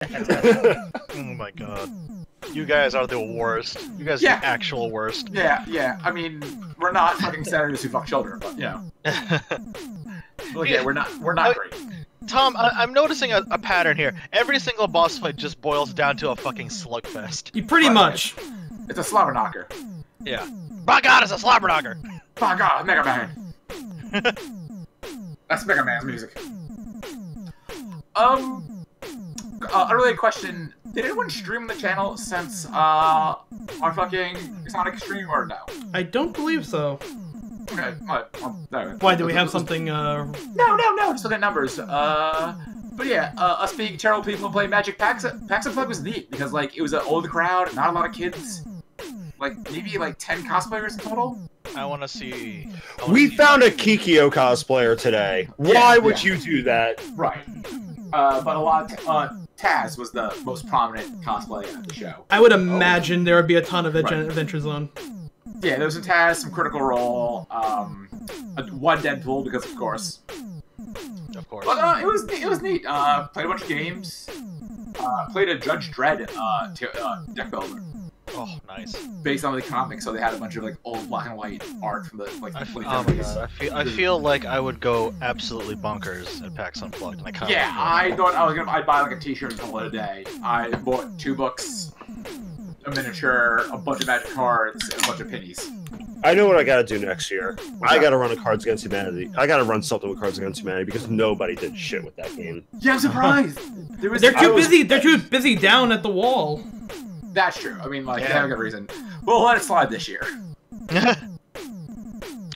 Oh my god. You guys are the worst. You guys are the actual worst. Yeah. I mean, we're not fucking senators who fuck children, but, you know. Look, yeah, we're not great. Tom, I'm noticing a pattern here. Every single boss fight just boils down to a fucking slugfest. Pretty much. It's a slobber knocker. Yeah. By God, it's a slobber knocker! By God, Megaman! That's Megaman's music. Unrelated question. Did anyone stream the channel since, our fucking Sonic stream, or no? I don't believe so. Okay, Why, do we have something, No, just look at numbers. But yeah, us being terrible people playing Magic Packs and Plug was neat, because, like, it was an old crowd, not a lot of kids. Like, maybe, like, 10 cosplayers in total? I wanna see... We found a Kikyo cosplayer today. Why would you do that? Right. But a lot of... Taz was the most prominent cosplay at the show. I would imagine there would be a ton of Adventure Zone. Yeah, there was some Taz, some Critical Role, one Deadpool, because of course. Of course. But it was neat. Played a bunch of games. Played a Judge Dredd deck builder. Oh, nice. Based on the comics, so they had a bunch of like old black and white art from the like. Oh my god! I feel like I would go absolutely bonkers at PAX Unplugged, and I kind of. Yeah, I thought I'd buy like a T-shirt and call it a day. I bought 2 books, a miniature, a bunch of Magic cards, and a bunch of pennies. I know what I gotta do next year. I gotta run a Cards Against Humanity. I gotta run something with Cards Against Humanity because nobody did shit with that game. Yeah, I'm surprised. They're too busy down at the wall. That's true. I mean, like, they have a good reason. We'll let it slide this year.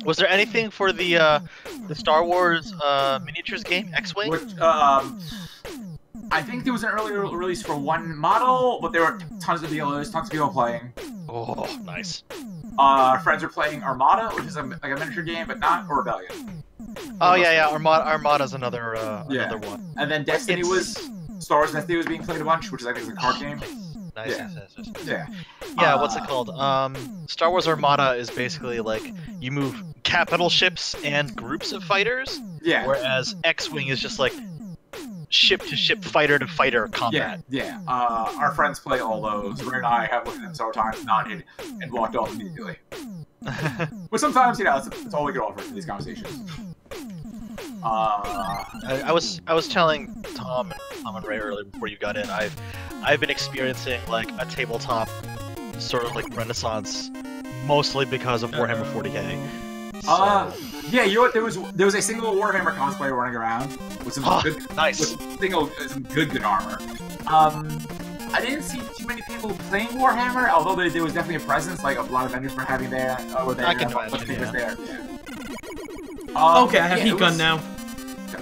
Was there anything for the Star Wars miniatures game, X-Wing? I think there was an early release for one model, but there were tons of dealers, tons of people playing. Oh, nice. Friends are playing Armada, which is like a miniature game, but not Rebellion. Oh yeah, Armada's another one. And then Destiny Star Wars Destiny was being played a bunch, which I think is a card game. Nice. Yeah, what's it called? Star Wars Armada is basically like you move capital ships and groups of fighters. Yeah. Whereas X-Wing is just like ship to ship, fighter to fighter combat. Yeah. Our friends play all those. Ray and I have looked at them several times, nodded, and walked off immediately. But sometimes, you know, it's all we can offer for these conversations. I was telling Tom and Ray earlier before you got in. I've been experiencing like a tabletop sort of like renaissance, mostly because of Warhammer 40k. So... yeah, you know what? There was a single Warhammer cosplayer running around with some good, some good armor. I didn't see too many people playing Warhammer, although there was definitely a presence. Like a lot of vendors were having there. I can imagine. There. Okay, I have heat gun now.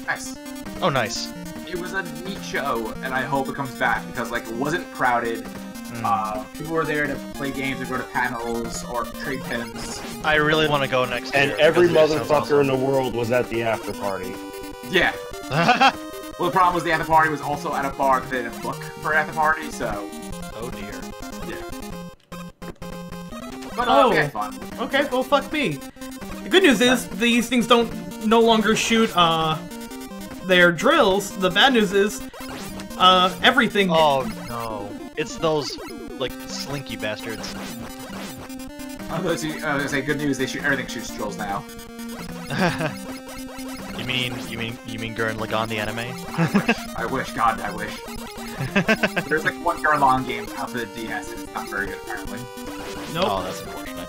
Nice. Oh, nice. It was a neat show, and I hope it comes back because like it wasn't crowded. People were there to play games or go to panels or trade pins. I really want to go next year. And every motherfucker in the world was at the after party. Yeah. Well, the problem was the after party was also at a bar because they didn't book for after party, so. Oh dear. Yeah. But we had fun. Okay, well fuck me. The good news is these things don't no longer shoot their drills. The bad news is everything. Oh no. It's those like slinky bastards. I was gonna say good news. Everything shoots drills now. You mean Gurren Lagann the anime? I wish. God, I wish. There's like one Gurren Lagann game out for the DS, and it's not very good apparently. Nope. Oh, that's unfortunate.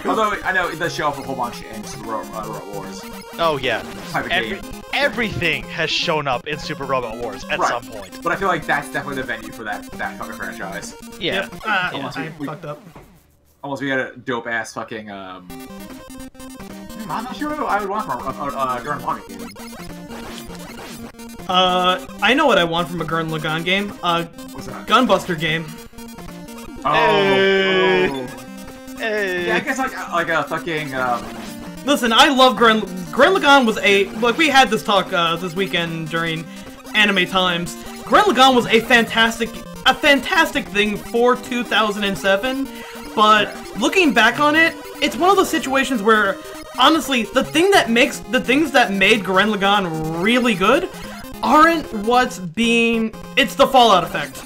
Although I know it does show up a whole bunch in Super Robot Wars. Oh yeah. Everything has shown up in Super Robot Wars at some point. But I feel like that's definitely the venue for that fucking franchise. Yeah. Yep. I fucked up. Almost we had a dope ass fucking I'm not sure what I would want from a Gurren Lagann game. I know what I want from a Gurren Lagann game. What's that? Gunbuster game. Hey. Yeah, I guess like a fucking Listen, I love Gurren Lagann was we had this talk this weekend during Anime Times. Gurren Lagann was a fantastic thing for 2007, but looking back on it, it's one of those situations where honestly, the things that made Gurren Lagann really good aren't what's being... It's the Fallout effect.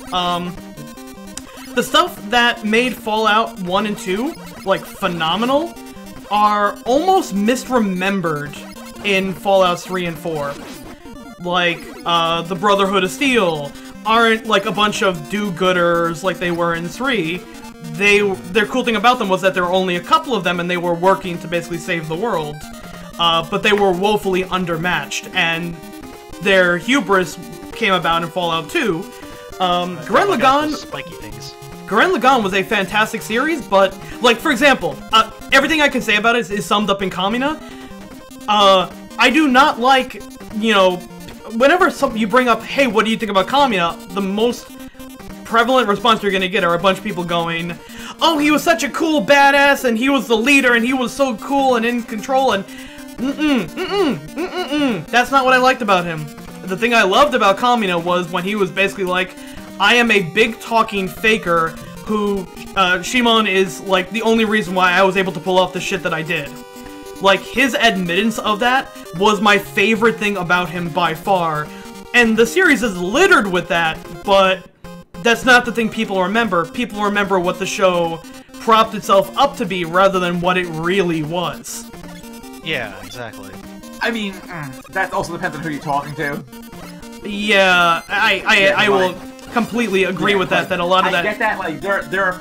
The stuff that made Fallout 1 and 2, like, phenomenal, are almost misremembered in Fallouts 3 and 4. Like, the Brotherhood of Steel aren't, like, a bunch of do-gooders like they were in 3. Their cool thing about them was that there were only a couple of them and they were working to basically save the world. But they were woefully undermatched, and their hubris came about in Fallout 2. Gurren Lagann... Spiky things. Gurren Lagann was a fantastic series, but, like, for example, everything I can say about it is summed up in Kamina. I do not like, you know, whenever you bring up, hey, what do you think about Kamina, the most prevalent response you're gonna get are a bunch of people going, oh, he was such a cool badass, and he was the leader, and he was so cool and in control, and that's not what I liked about him. The thing I loved about Kamina was when he was basically like, I am a big talking faker who, Shimon is, like, the only reason why I was able to pull off the shit that I did. Like, his admittance of that was my favorite thing about him by far. And the series is littered with that, but that's not the thing people remember. People remember what the show propped itself up to be rather than what it really was. Yeah, exactly. I mean, that also depends on who you're talking to. Yeah, I will completely agree with that. That a lot of that. I get that. Like, there are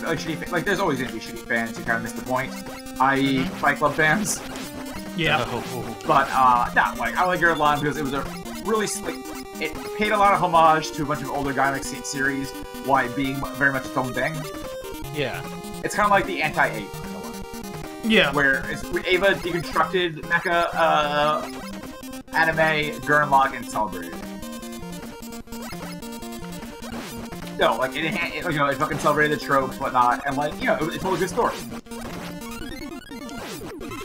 like shitty, like, there's always gonna be shitty fans who kind of miss the point. I.e., Fight Club fans. Yeah. But no, like, I like it a lot because it was a really, like, it paid a lot of homage to a bunch of older Gainax series while being very much its own thing. Yeah. It's kind of like the anti-Ava. Yeah. Where Ava deconstructed mecha anime, Gurren Lagann celebrated. No, like, it you know, it fucking celebrated the tropes, whatnot, and, like, you know, it told a good story.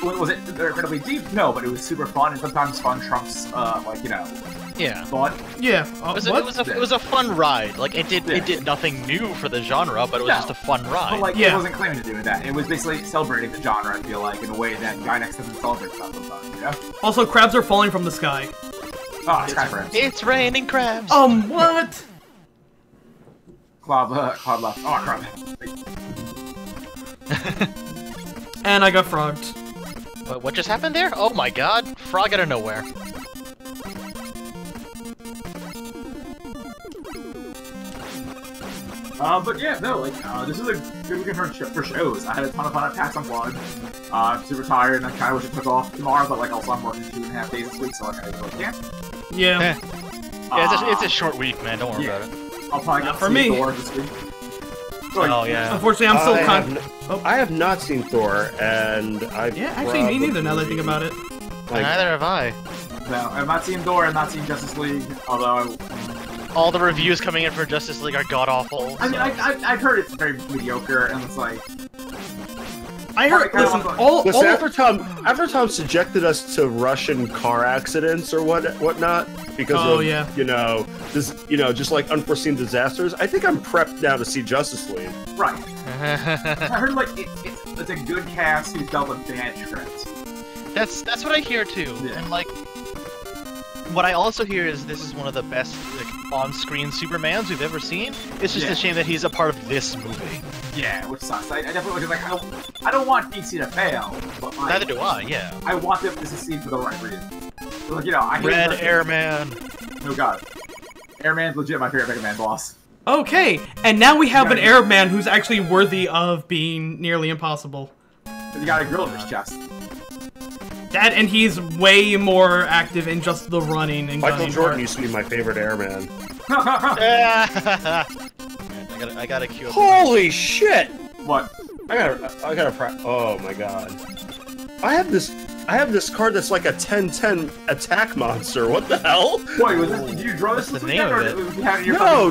Was it incredibly deep? No, but it was super fun, and sometimes fun trumps, like, you know, yeah. thought. Yeah. It was a fun ride. Like, it did nothing new for the genre, but it was just a fun ride. But, like, it wasn't claiming to do that. It was basically celebrating the genre, I feel like, in a way that Gainax doesn't celebrate stuff sometimes, you know? Also, crabs are falling from the sky. Oh, sky crabs. It's raining crabs. What? Cloud left. Oh, crap. And I got frogged. What just happened there? Oh my god, frog out of nowhere. But yeah, no, like, this is a good weekend for shows. I had a ton of fun at PAX Unplugged. I'm super tired, and I kind of wish I took off tomorrow, but, like, also I'm working 2.5 days this week, so, like, I really can't. Yeah. Yeah, it's a short week, man, don't worry about it. I'll probably get for me. Thor this week. Oh, yeah. Unfortunately, I'm still I have not seen Thor, and I've Yeah, actually, me neither, now that I think about it. Like, neither have I. No, I've not seen Thor, I've not seen Justice League, although all the reviews coming in for Justice League are god-awful. I mean, I've heard it's very mediocre, and it's like... I heard, listen, after Tom subjected us to Russian car accidents or whatnot because of you know just like unforeseen disasters, I think I'm prepped now to see Justice League. Right. I heard like it's a good cast who's dealt with bad scripts. That's what I hear too, and like what I also hear is this is one of the best like on-screen Supermans we've ever seen. It's just a shame that he's a part of this movie. Yeah, which sucks. I definitely like I don't want DC to fail, but like, neither do I. Yeah. I want them to succeed for the right reason. Like, you know, I hate Red Airman. Oh god, Airman's legit my favorite Mega Man boss. Okay, and now we have an Airman who's actually worthy of being nearly impossible. You got a grill in his chest. That, and he's way more active in just the running and Michael Jordan used to be my favorite Airman. I gotta queue up. Holy shit! What? I gotta oh my god. I have this card that's like a 10-10 attack monster. What the hell? Wait, did you draw this? What's the name of it?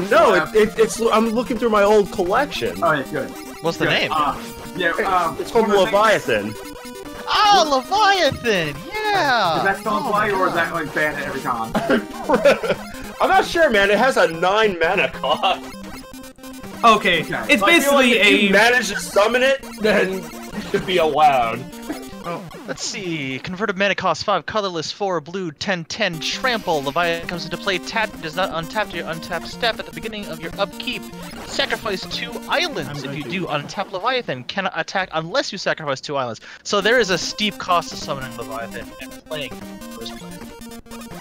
No, it's I'm looking through my old collection. Oh yeah, good. What's the name? It's called Leviathan. Oh, Leviathan! Yeah! Is that still in play, or is that like banned at every con? I'm not sure, man. It has a 9 mana cost. Okay, it's basically if you manage to summon it, then it should be allowed. Oh. Let's see. Converted mana costs 5, colorless 4, blue 10/10. Trample. Leviathan comes into play. Does not untap your untapped step at the beginning of your upkeep. Sacrifice 2 islands. If you do, untap Leviathan cannot attack unless you sacrifice 2 islands. So there is a steep cost to summoning Leviathan and playing first play.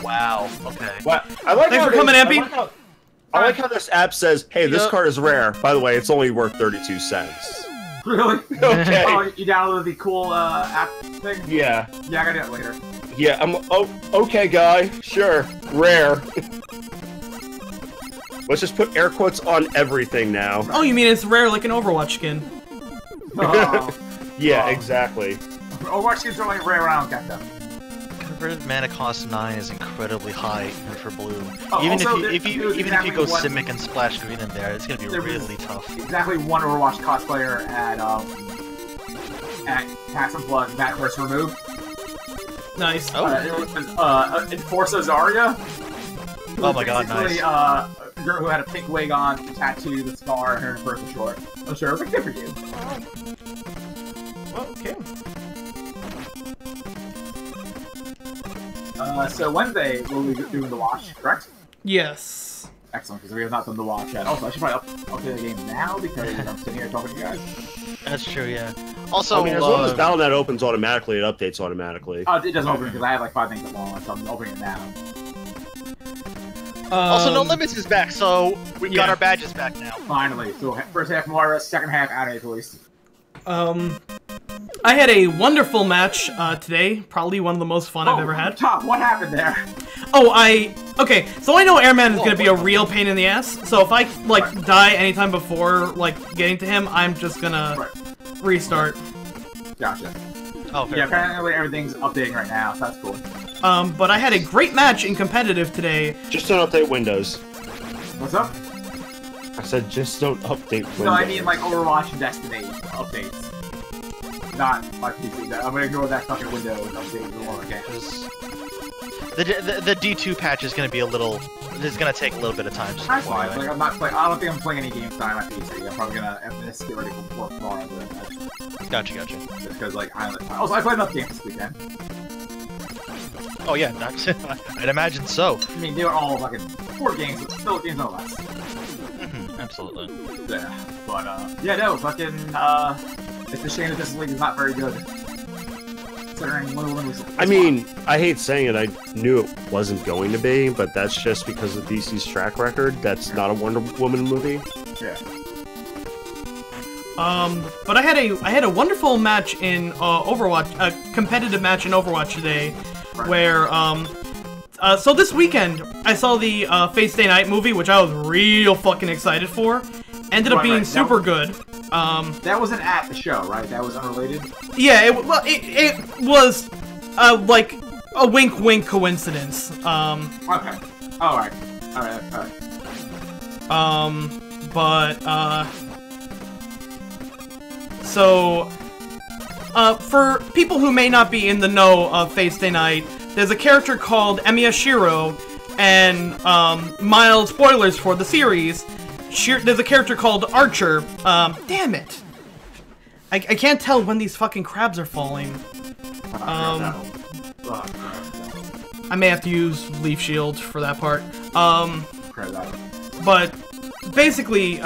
Wow. Okay. Well, I like Thanks for coming, Ampy. I like how this app says, "Hey, this card is rare. By the way, it's only worth 32 cents." Really? Okay. Oh, you downloaded the cool app thing? Yeah. Yeah, I gotta do it later. Yeah, okay, guy. Sure. Rare. Let's just put air quotes on everything now. Oh, you mean it's rare like an Overwatch skin? Oh. Yeah, exactly. Overwatch skins are only rare when I don't get them. Converted mana cost 9 is incredibly high even for blue. Oh, even also, if you go one... Simic and Splash Green in there, it's gonna be really tough. Exactly one Overwatch cosplayer at Tax Unplugged that first remove. Nice. It was Enforcer Zarya. Oh my god, nice. A girl who had a pink wig on, tattoo the scar, and her first short. I'm sure it was like good for you. Oh, okay. So Wednesday we'll be doing the watch, correct? Yes. Excellent, because we have not done the watch yet. Also, I should probably update the game now because I'm sitting here talking to you guys. That's true, yeah. Also, I mean, as long as Battle.net opens automatically, it updates automatically. It doesn't open because I have like 5 things at once, so I'm opening it now. Also, No Limits is back, so we got our badges back now. Finally. So first half Moira, second half Anime Police. I had a wonderful match today. Probably one of the most fun I've ever had. Top, what happened there? Oh, okay, so I know Airman is gonna be a real pain in the ass, so if I, die anytime before, getting to him, I'm just gonna restart. Gotcha. Oh, fair. Yeah, apparently everything's updating right now, so that's cool. But I had a great match in competitive today. Just don't update Windows. What's up? I said just don't update Windows. No, I mean Overwatch and Destiny updates. Not my PC. I'm gonna ignore that fucking Windows update the one again. The D2 patch is gonna be it's gonna take a little bit of time. That's fine. I'm not playing. I don't think I'm playing any games on my PC. I'm probably gonna get ready for tomorrow. Gotcha. Just because I played enough games this weekend. Oh yeah, I'd imagine so. I mean, they were all fucking 4 games, but still games no less. Absolutely. Yeah, but yeah, no, fucking it's a shame that this league is not very good. Considering Wonder Woman was. I mean, I hate saying it. I knew it wasn't going to be, but that's just because of DC's track record. That's not a Wonder Woman movie. Yeah. But I had a wonderful match in Overwatch, a competitive match in Overwatch today, where so this weekend I saw the Fate Stay Night movie, which I was real fucking excited for. Ended up being super good. That wasn't at the show, right? That was unrelated. Yeah, it was like a wink coincidence. Okay. All right. But so for people who may not be in the know of Fate Stay Night, there's a character called Emiya Shiro, and mild spoilers for the series. There's a character called Archer. Damn it! I can't tell when these fucking crabs are falling. I may have to use Leaf Shield for that part. But basically,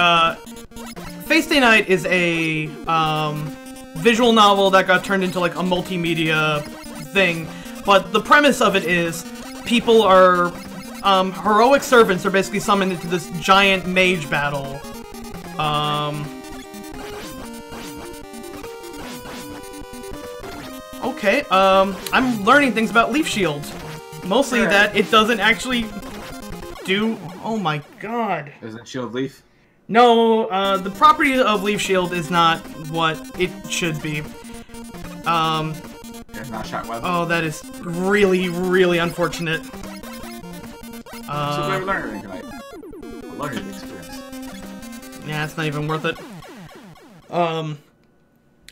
Fate Stay Night is a visual novel that got turned into like a multimedia thing. But the premise of it is people are heroic servants are basically summoned into this giant mage battle. Okay, I'm learning things about Leaf Shield. Mostly that it doesn't actually do... Oh my god. Isn't Shield Leaf? No, the property of Leaf Shield is not what it should be. It's not shot web. Oh, that is really unfortunate. So we learned everything tonight. Learning experience. Yeah, it's not even worth it.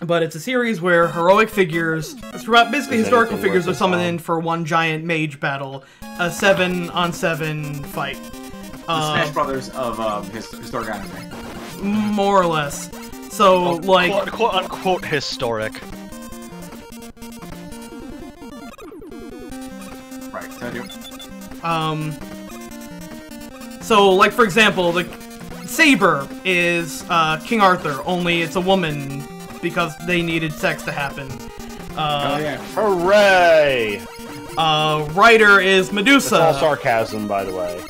But it's a series where heroic figures, basically historical figures, are summoned in for one giant mage battle, a 7-on-7 fight. The Smash Brothers of historic anime. More or less. So, like... Quote-unquote historic. So, like, for example, the Saber is King Arthur, only it's a woman because they needed sex to happen. Oh, yeah. Hooray! Ryder is Medusa. It's all sarcasm, by the way.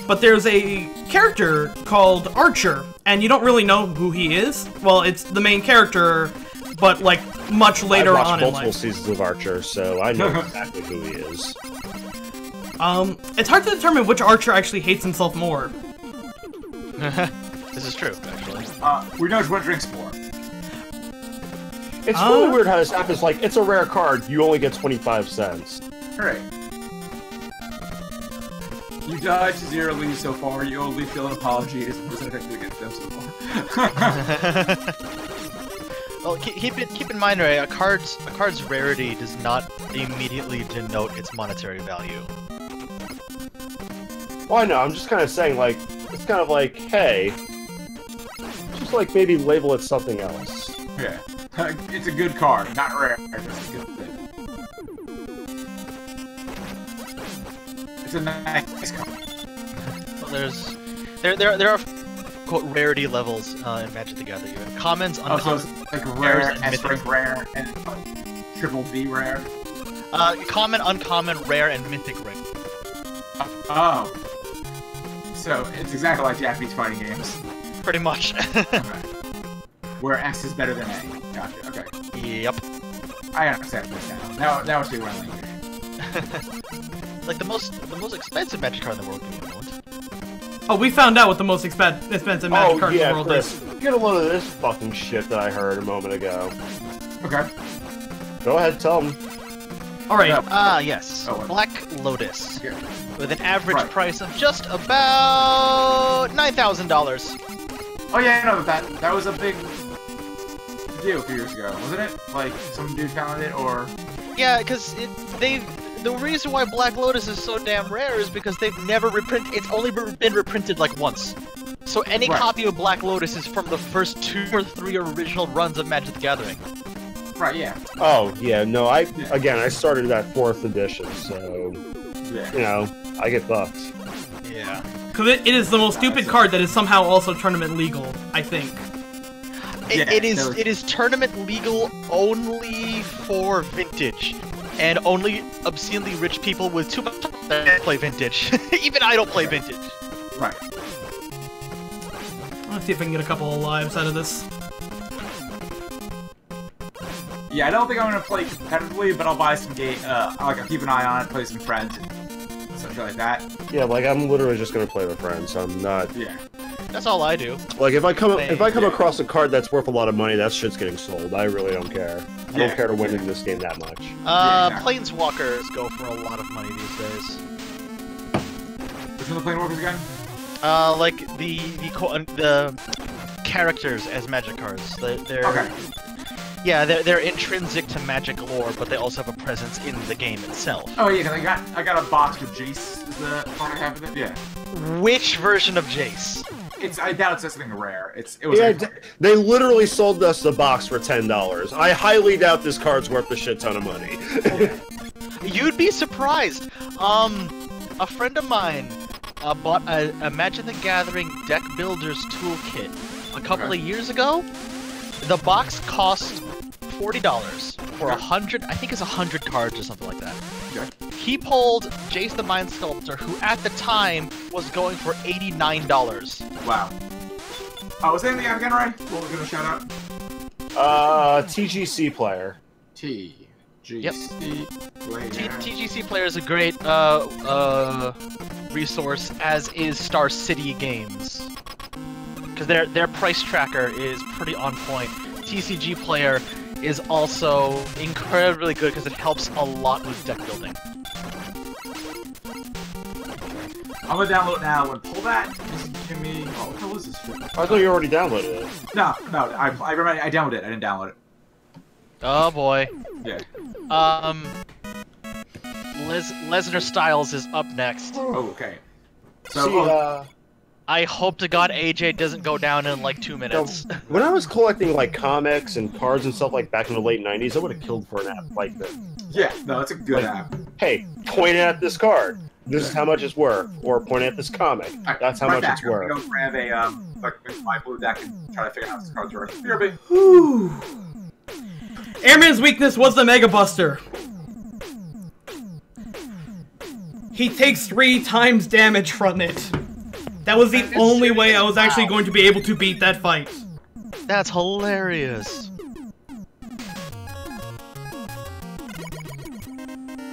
But there's a character called Archer, and you don't really know who he is. Well, it's the main character, but, like, much later on in life. I've watched multiple seasons of Archer, so I know exactly who he is. It's hard to determine which Archer actually hates himself more. This is true, actually. We know which one drinks more. It's really weird how this happens. Like, it's a rare card, you only get 25 cents. Alright. You dodged 0 leaves so far, you only feel an apology is effectively against them so far. Well, keep in mind, Ray, a card's rarity does not immediately denote its monetary value. Well, I know, I'm just kind of saying, like, it's kind of like, hey, just like maybe label it something else. Yeah. It's a good card, not rare. It's a good thing. It's a nice card. Well, there are quote rarity levels in Magic the Gathering. You have commons, uncommon, so it's like rare, S-rank rare, and triple B rare. Common, uncommon, rare, and mythic rare. Oh. So it's exactly like Japanese fighting games. Pretty much. Okay. Where S is better than A. Gotcha. Okay. Yep. I understand this now. Now it's the one language. Like the most expensive Magic card in the world. Oh, we found out what the most expensive Magic card in the world is. Get a load of this fucking shit that I heard a moment ago. Okay. Go ahead, tell them. Alright. Yes. Oh, Black Lotus. Here. With an average price of just about $9,000. Oh yeah, I know that was a big deal a few years ago, wasn't it? Like some dude found it, or yeah, because the reason why Black Lotus is so damn rare is because they've never reprinted. It's only been reprinted like once. So any copy of Black Lotus is from the first 2 or 3 original runs of Magic the Gathering. Right, yeah. Oh yeah, no, I started that 4th edition, so you know, I get bucked. Yeah. Because it is the most stupid card that is somehow also tournament legal, I think. It is tournament legal only for Vintage, and only obscenely rich people with too much time that play Vintage. Even I don't play Vintage. Right. Let's see if I can get a couple of lives out of this. Yeah, I don't think I'm gonna play competitively, but I'll buy some game. I'll keep an eye on it, play some friends, and something like that. Yeah, like I'm literally just gonna play with friends. I'm not. Yeah. That's all I do. Like if I come across a card that's worth a lot of money, that shit's getting sold. I really don't care. I don't care to win in this game that much. Planeswalkers go for a lot of money these days. Which one are the Planeswalkers again? Like the characters as Magic cards. They're okay. Yeah, they're intrinsic to Magic lore, but they also have a presence in the game itself. Oh yeah, because I got a box with Jace. Is the part I have with it? Yeah. Which version of Jace? I doubt it's something rare. They literally sold us the box for $10. I highly doubt this card's worth a shit ton of money. You'd be surprised. A friend of mine bought a Magic the Gathering deck builder's toolkit a couple of years ago. The box cost $40 for 100. I think it's 100 cards or something like that. Okay. He pulled Jace the Mind Sculptor, who at the time was going for $89. Wow. What's the name again, Ray? What we're gonna shout out? TGC player. TGC player. TGC player is a great resource, as is Star City Games, because their price tracker is pretty on point. TCG player is also incredibly good because it helps a lot with deck building. I'm gonna download it now and pull that. Just give me. Oh, what the hell is this? I thought you already downloaded it. No, I remember I downloaded it. I didn't download it. Oh boy. Yeah. Lesnar Styles is up next. Oh, okay. So, see, I hope to God AJ doesn't go down in like 2 minutes. So, when I was collecting like comics and cards and stuff like back in the late '90s, I would have killed for an app like this. Yeah, no, it's a good app. Hey, point at this card. This is how much it's worth. Or point at this comic. That's how much it's worth. I'm gonna grab my blue deck and try to figure out how this card's worth. BRB. Whew. Airman's weakness was the Mega Buster. He takes 3 times damage from it. That was the only way I was actually going to be able to beat that fight. That's hilarious.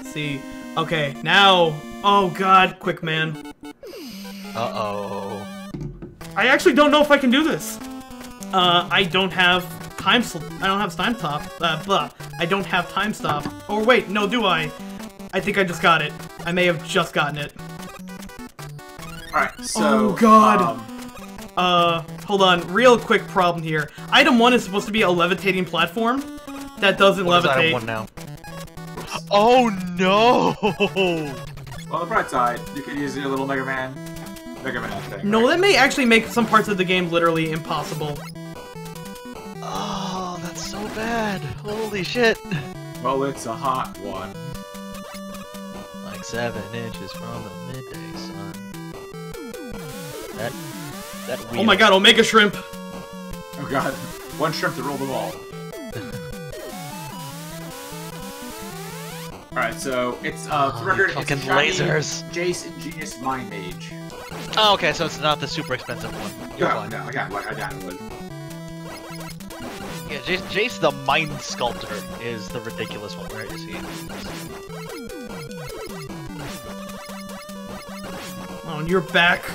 See, okay, now, oh god, quick man. Uh-oh. I actually don't know if I can do this. I don't have time stop. I don't have time stop. Or wait, no, do I? I think I just got it. I may have just gotten it. Alright, so... Oh god! Hold on, real quick problem here. Item 1 is supposed to be a levitating platform. That doesn't levitate. Item 1 now? Oh no! On the bright side, you can use your little Megaman thing. No, that may actually make some parts of the game literally impossible. Oh, that's so bad. Holy shit. Well, it's a hot one. Like 7 inches from the midday sun. That wheel. Oh my god, Omega Shrimp! Oh god, 1 shrimp to roll the ball. Alright, so it's for record, fucking it's shiny lasers. Jace Ingenious Mind Mage. Oh, okay, so it's not the super expensive one. You're fine. No, I got it. Yeah, Jace the Mind Sculptor is the ridiculous one. Where is he? Oh, and you're back.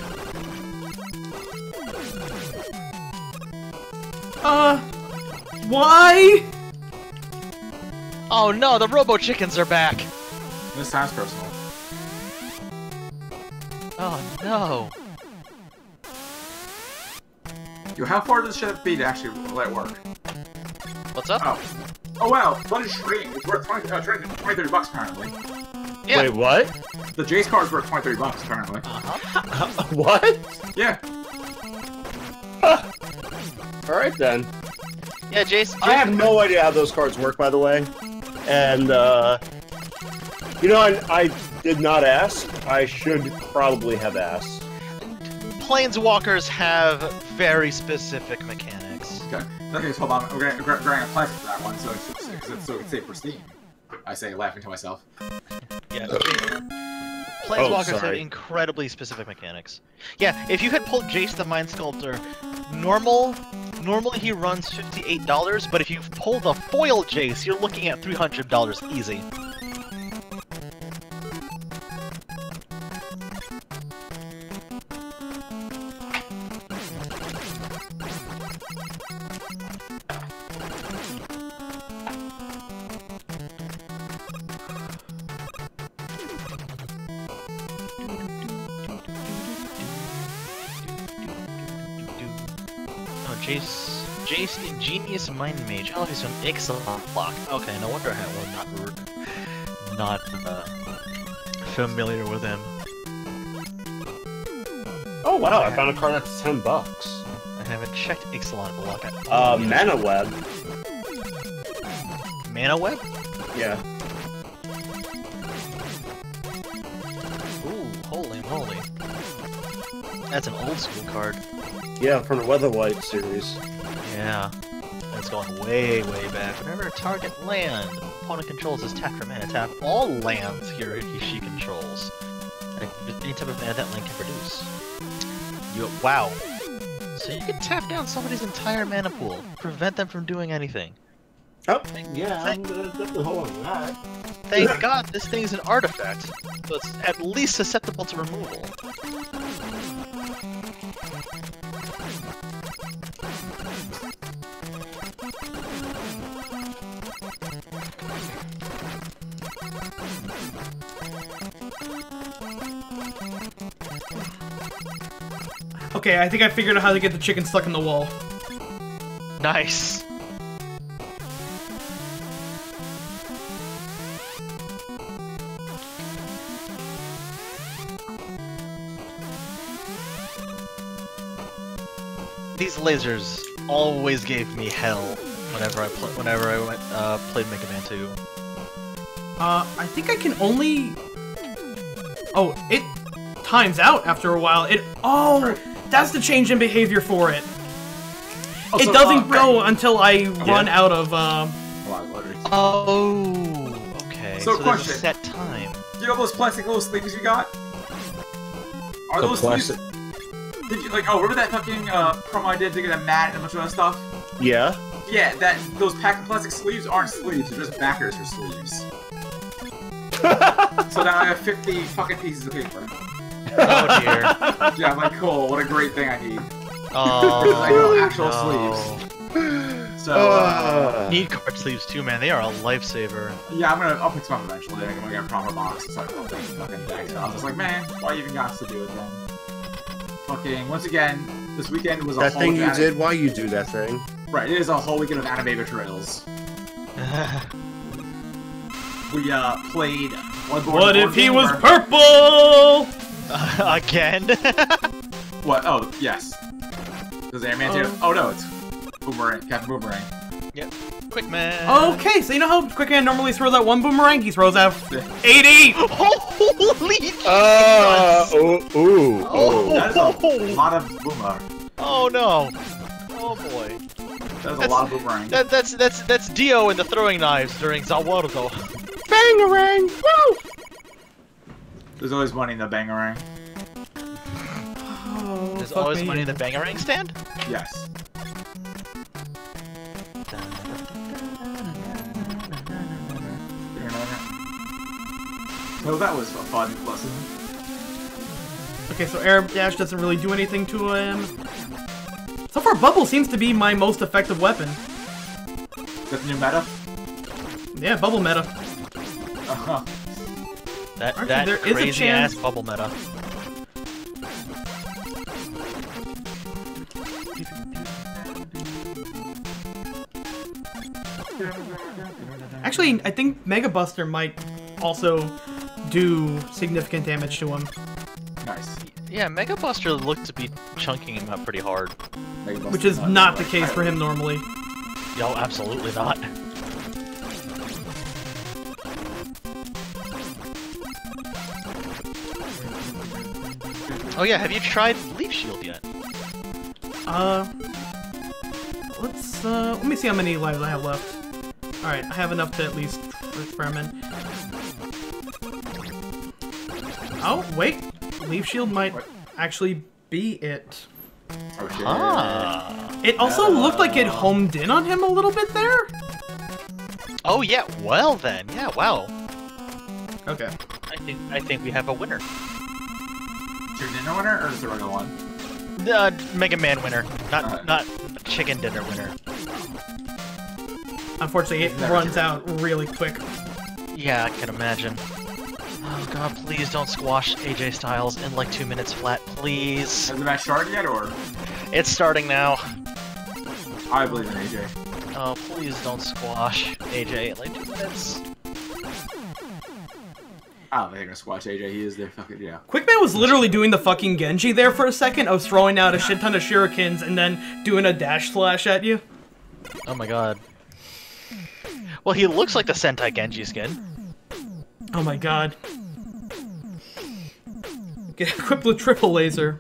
Why? Oh no, the Robo Chickens are back! This sounds personal. Oh no. Yo, how far does this shit be to actually let it work? What's up? Oh wow, Bloody Stream is worth 20-30 bucks apparently. Yeah. Wait, what? The Jace card's worth 20-30 bucks apparently. What? Yeah. Alright then. Yeah, Jace. I have no idea how those cards work, by the way. And, you know, I did not ask. I should probably have asked. Planeswalkers have very specific mechanics. Okay, so hold on. We're gonna plastic for that one, so it stay pristine. I say, laughing to myself. Yeah. Planeswalkers have incredibly specific mechanics. Yeah, if you had pulled Jace the Mind Sculptor, normally he runs $58, but if you pull the foil Jace, you're looking at $300 easy. Jace Ingenious Mind Mage. Oh, he's an excellent block. Okay, no wonder I had one not familiar with him. Oh wow, I found a card that's $10. I haven't checked Ixalan block. Mana Web. Mana Web? Yeah. Ooh, holy moly. That's an old school card. Yeah, from the Weatherlight series. Yeah. That's going way, way back. Whenever a target land opponent controls is tapped for mana, tap all lands she controls. Any type of mana that land can produce. Wow. So you can tap down somebody's entire mana pool, prevent them from doing anything. Oh, yeah, I'm gonna definitely hold on to that. Thank God this thing's an artifact, so it's at least susceptible to removal. Okay, I think I figured out how to get the chicken stuck in the wall. Nice. these lasers always gave me hell whenever I played Mega Man 2. I think I can only... Oh, it times out after a while. Oh, that's the change in behavior for it. Oh, it doesn't go until I run out of... Oh, okay. So there's a set time. Do you know those plastic little sleeves you got? Are those sleeves... Did you, like, remember that fucking promo I did to get a mat and a bunch of other stuff? Yeah? Yeah, those packed plastic sleeves aren't sleeves, they're just backers for sleeves. So now I have 50 fucking pieces of paper. Oh dear. Yeah, I'm like, cool, what a great thing I need. Oh, I know actual sleeves. So, need card sleeves too, man. They are a lifesaver. Yeah, I'll pick some up eventually. I'm gonna get a proper box and start opening fucking bags. I was just like, man, why you even got to do it then? Fucking, once again, this weekend was a whole... That thing you did, why you do that thing? Right, it is a whole weekend of anime betrayals. We, played... What if he was purple? Again? What? Oh, yes. Does Airman too? Oh no, it's Boomerang, Captain Boomerang. Yep. Quick Man. Okay, so you know how Quick Man normally throws out one boomerang? He throws out 80! Holy Jesus! That is a lot of boomerang. Oh no. Oh boy. That's a lot of boomerang. That's Dio and the throwing knives during Zawardo. Bangarang! Woo! There's always money in the bangarang. Oh, there's always money in the bangarang stand? Yes. So that was a fun lesson. Okay, so Air Dash doesn't really do anything to him. So far, Bubble seems to be my most effective weapon. Is that the new meta? Yeah, Bubble meta. Uh-huh. That crazy-ass Bubble meta. Actually, I think Mega Buster might also do significant damage to him. Nice. Yeah, Mega Buster looked to be chunking him up pretty hard. Which is not the case for him normally. Yo, absolutely not. Oh yeah, have you tried Leaf Shield yet? Let me see how many lives I have left. Alright, I have enough to at least experiment. Oh, wait! Leaf Shield might actually be it. Okay. It also looked like it homed in on him a little bit there? Oh yeah, well then, yeah, wow. Okay. I think we have a winner. Chicken dinner winner, or is it a regular one? The Mega Man winner, not chicken dinner winner. Unfortunately, it runs out really quick. Yeah, I can imagine. Oh god, please don't squash AJ Styles in like 2 minutes flat, please. Has the match started yet, or? It's starting now. I believe in AJ. Oh, please don't squash AJ in like 2 minutes. I don't think they're gonna squash AJ, he is their fucking, yeah. Quickman was literally doing the fucking Genji there for a second of throwing out a shit ton of shurikens and then doing a dash slash at you. Oh my god. Well, he looks like the Sentai Genji skin. Oh my god. Get equipped with triple laser.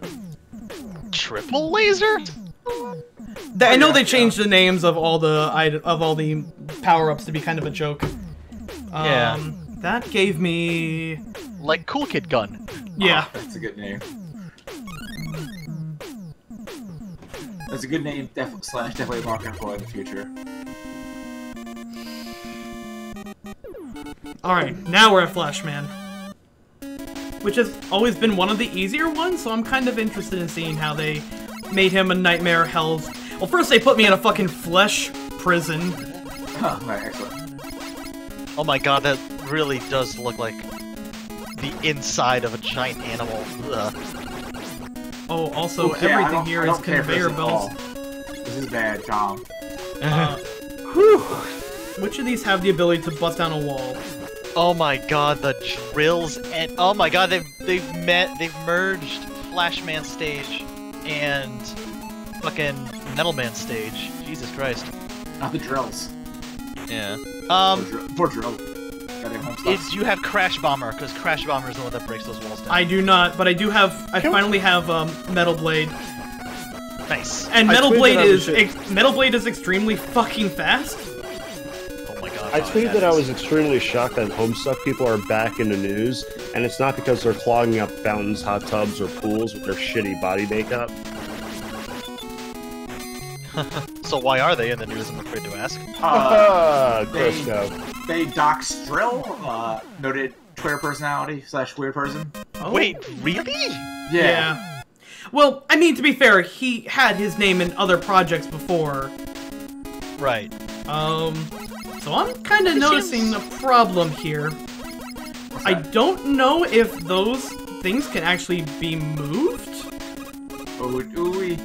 Triple laser? I know they changed the names of all the power-ups to be kind of a joke. Yeah. That gave me... like Cool Kid Gun. Yeah. Oh, that's a good name. That's a good name, definitely marking for in the future. Alright, now we're at Flashman. Which has always been one of the easier ones, so I'm kind of interested in seeing how they made him a nightmare hell's... Well, first they put me in a fucking flesh prison. Oh, right, excellent. Oh my god, that really does look like the inside of a giant animal. Ugh. Oh, also, everything here is conveyor belts. This is bad, Tom. Whew. Which of these have the ability to bust down a wall? Oh my god, the drills and oh my god, they've merged Flashman stage and fucking Metalman stage. Jesus Christ. Not the drills. Yeah. Poor drill. Do you have Crash Bomber? Because Crash Bomber is the one that breaks those walls down. I do not, but I do have. I finally have Metal Blade. Nice. And Metal Blade is extremely fucking fast. Oh my god. I tweeted that I was extremely shocked that Homestuck people are back in the news, and it's not because they're clogging up fountains, hot tubs, or pools with their shitty body makeup. So why are they in the news, I'm afraid to ask? Crisco. They doxed Drill, noted Twitter personality / weird person. Oh. Wait, really? Yeah. Well, I mean, to be fair, he had his name in other projects before. Right. So I'm kind of noticing a problem here. I don't know if those things can actually be moved. Ooh.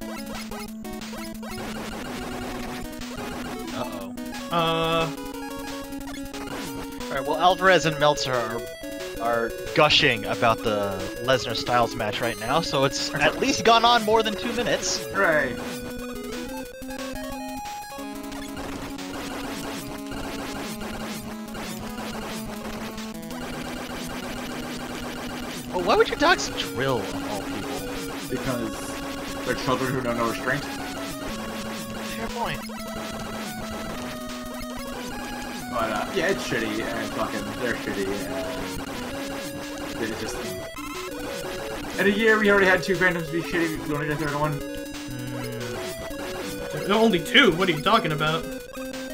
Alright, well, Alvarez and Meltzer are gushing about the Lesnar-Styles match right now, so it's at least gone on more than 2 minutes. Right. Well, why would you dox Drill, of all people? Because they're children who know no restraint. Fair point. But, yeah, it's shitty, and fucking, they're shitty, and it's just... In a year, we already had 2 fandoms be shitty, we don't need a 3rd one. Only 2? What are you talking about?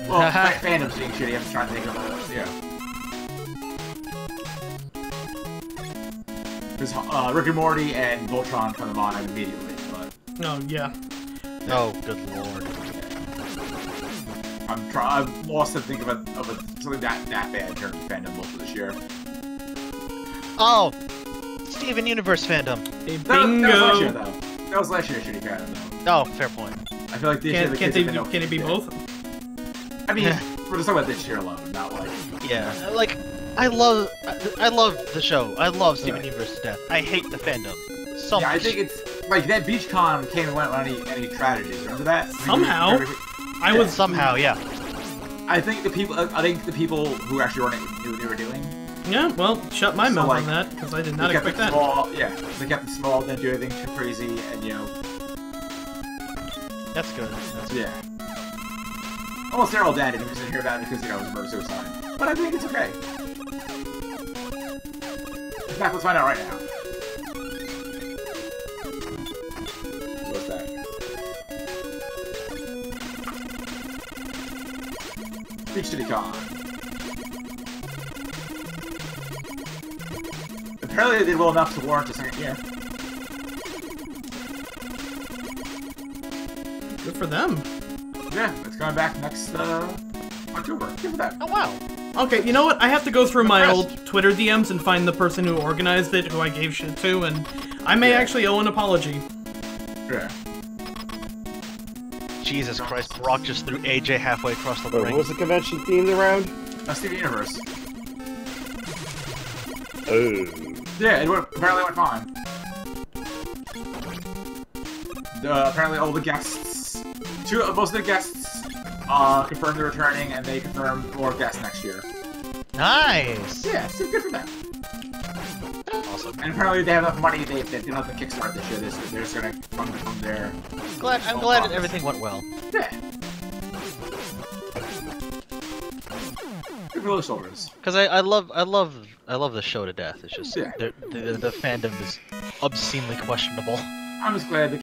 Well, fandoms being shitty, I'm trying to think of a... Yeah. Because Rick and Morty and Voltron come to mind immediately, but... Oh, yeah. Oh, good lord. I'm lost to think of something that bad in terms of fandom most of this year. Oh! Steven Universe fandom. Bingo! That was last year, though. That was last year's shitty fandom, though. Oh, fair point. I feel like this year the kids have been can it be both? I mean, we're just talking about this year alone, not like... Yeah, like, I love the show. I love Steven Universe to death. I hate the fandom so much. Yeah, I think it's... Like, that BeachCon came and went without any tragedies. Remember that? Somehow. I was... Somehow, yeah. I think the people who actually running knew what they were doing. Yeah, well, shut my mouth on that, because I did not expect that. Yeah, they kept it small, didn't do anything too crazy, and, you know... That's good. Yeah. Almost they're all dead, and we just didn't hear about it because, you know, it was a murder suicide. But I think it's okay. In fact, let's find out right now. What's that? Beach City Con. Apparently they did well enough to warrant a 2nd year. Good for them. Yeah, it's coming back next October. Good for that. Oh wow. Okay, you know what? I have to go through my old Twitter DMs and find the person who organized it, who I gave shit to, and I may actually owe an apology. Yeah. Jesus Christ, Brock just threw AJ halfway across the ring. What was the convention themed around? Steven Universe. Oh. Yeah, apparently went fine. Apparently all the guests, most of the guests confirmed they're returning, and they confirmed more guests next year. Nice! Yeah, so good for them. Awesome. And apparently they have enough money, they did nothing Kickstarter this year, they're just gonna fund it from there. I'm glad everything went well. Yeah. Good for those shoulders. Because I love the show to death. It's just the fandom is obscenely questionable. I'm just glad